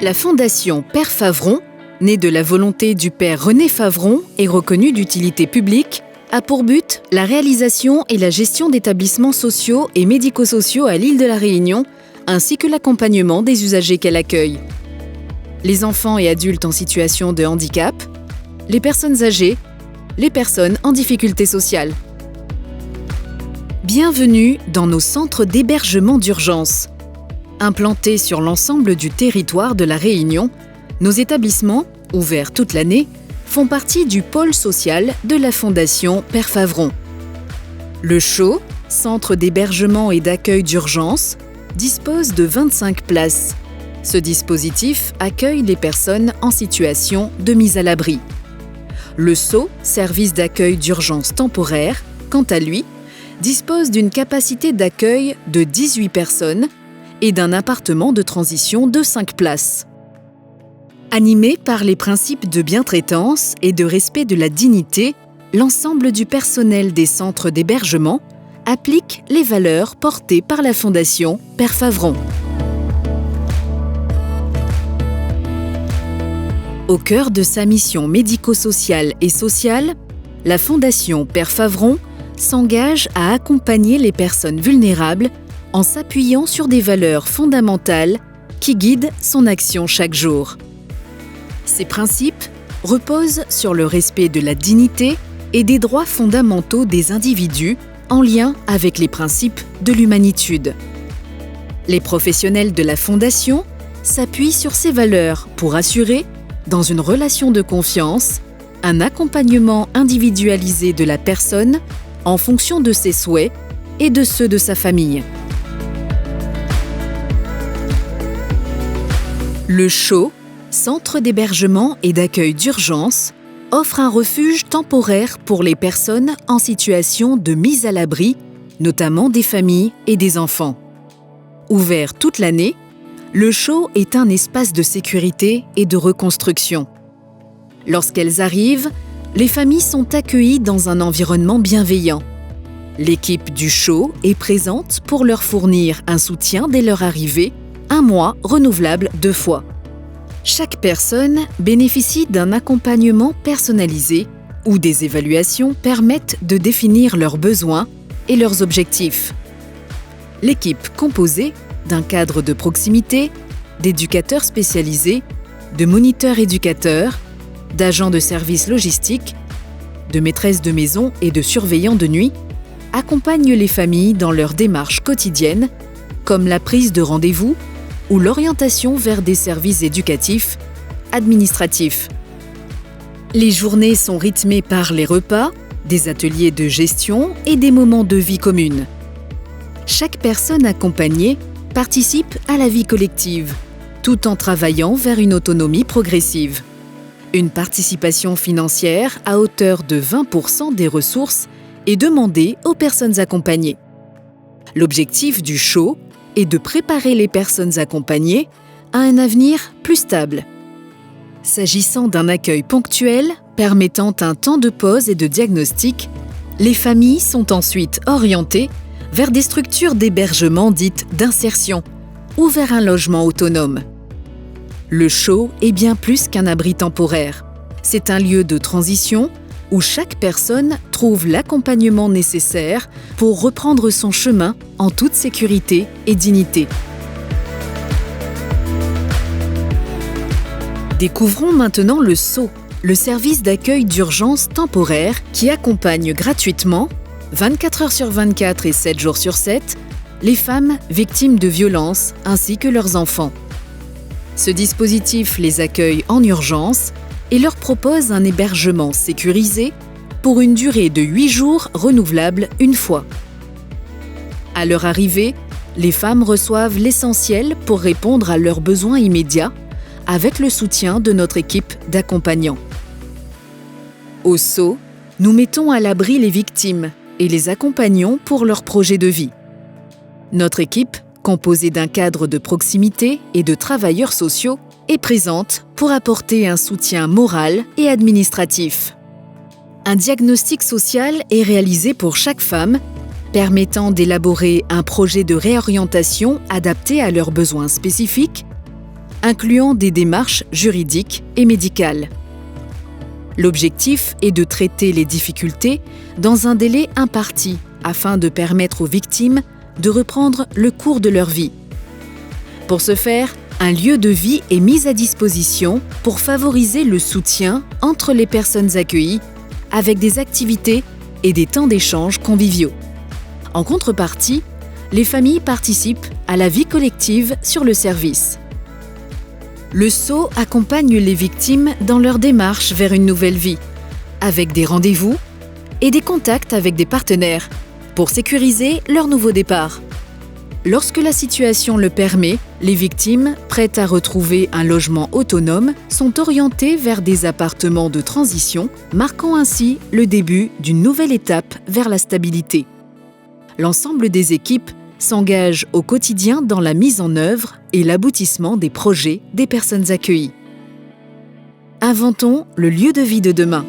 La Fondation Père Favron, née de la volonté du père René Favron et reconnue d'utilité publique, a pour but la réalisation et la gestion d'établissements sociaux et médico-sociaux à l'île de la Réunion, ainsi que l'accompagnement des usagers qu'elle accueille. Les enfants et adultes en situation de handicap, les personnes âgées, les personnes en difficulté sociale. Bienvenue dans nos centres d'hébergement d'urgence. Implantés sur l'ensemble du territoire de la Réunion, nos établissements, ouverts toute l'année, font partie du pôle social de la Fondation Père Favron. Le CHO, Centre d'hébergement et d'accueil d'urgence, dispose de 25 places. Ce dispositif accueille les personnes en situation de mise à l'abri. Le SO, Service d'accueil d'urgence temporaire, quant à lui, dispose d'une capacité d'accueil de 18 personnes et d'un appartement de transition de 5 places. Animé par les principes de bientraitance et de respect de la dignité, l'ensemble du personnel des centres d'hébergement applique les valeurs portées par la Fondation Père Favron. Au cœur de sa mission médico-sociale et sociale, la Fondation Père Favron s'engage à accompagner les personnes vulnérables en s'appuyant sur des valeurs fondamentales qui guident son action chaque jour. Ces principes reposent sur le respect de la dignité et des droits fondamentaux des individus en lien avec les principes de l'humanitude. Les professionnels de la Fondation s'appuient sur ces valeurs pour assurer, dans une relation de confiance, un accompagnement individualisé de la personne en fonction de ses souhaits et de ceux de sa famille. Le CHO, Centre d'hébergement et d'accueil d'urgence, offre un refuge temporaire pour les personnes en situation de mise à l'abri, notamment des familles et des enfants. Ouvert toute l'année, le CHO est un espace de sécurité et de reconstruction. Lorsqu'elles arrivent, les familles sont accueillies dans un environnement bienveillant. L'équipe du CHO est présente pour leur fournir un soutien dès leur arrivée, 1 mois renouvelable 2 fois. Chaque personne bénéficie d'un accompagnement personnalisé où des évaluations permettent de définir leurs besoins et leurs objectifs. L'équipe composée d'un cadre de proximité, d'éducateurs spécialisés, de moniteurs éducateurs, d'agents de services logistiques, de maîtresses de maison et de surveillants de nuit accompagne les familles dans leurs démarches quotidiennes, comme la prise de rendez-vous ou l'orientation vers des services éducatifs, administratifs. Les journées sont rythmées par les repas, des ateliers de gestion et des moments de vie commune. Chaque personne accompagnée participe à la vie collective, tout en travaillant vers une autonomie progressive. Une participation financière à hauteur de 20% des ressources est demandée aux personnes accompagnées. L'objectif du CHO est de préparer les personnes accompagnées à un avenir plus stable. S'agissant d'un accueil ponctuel permettant un temps de pause et de diagnostic, les familles sont ensuite orientées vers des structures d'hébergement dites d'insertion ou vers un logement autonome. Le CHO est bien plus qu'un abri temporaire. C'est un lieu de transition où chaque personne trouve l'accompagnement nécessaire pour reprendre son chemin en toute sécurité et dignité. Découvrons maintenant le SO, le service d'accueil d'urgence temporaire qui accompagne gratuitement, 24 heures sur 24 et 7 jours sur 7, les femmes victimes de violences ainsi que leurs enfants. Ce dispositif les accueille en urgence et leur propose un hébergement sécurisé pour une durée de 8 jours renouvelable 1 fois. À leur arrivée, les femmes reçoivent l'essentiel pour répondre à leurs besoins immédiats avec le soutien de notre équipe d'accompagnants. Au SO, nous mettons à l'abri les victimes et les accompagnons pour leur projet de vie. Notre équipe, composée d'un cadre de proximité et de travailleurs sociaux, est présente pour apporter un soutien moral et administratif. Un diagnostic social est réalisé pour chaque femme, permettant d'élaborer un projet de réorientation adapté à leurs besoins spécifiques, incluant des démarches juridiques et médicales. L'objectif est de traiter les difficultés dans un délai imparti afin de permettre aux victimes de reprendre le cours de leur vie. Pour ce faire, un lieu de vie est mis à disposition pour favoriser le soutien entre les personnes accueillies avec des activités et des temps d'échange conviviaux. En contrepartie, les familles participent à la vie collective sur le service. Le SO accompagne les victimes dans leur démarche vers une nouvelle vie, avec des rendez-vous et des contacts avec des partenaires pour sécuriser leur nouveau départ. Lorsque la situation le permet, les victimes, prêtes à retrouver un logement autonome, sont orientées vers des appartements de transition, marquant ainsi le début d'une nouvelle étape vers la stabilité. L'ensemble des équipes s'engage au quotidien dans la mise en œuvre et l'aboutissement des projets des personnes accueillies. Inventons le lieu de vie de demain.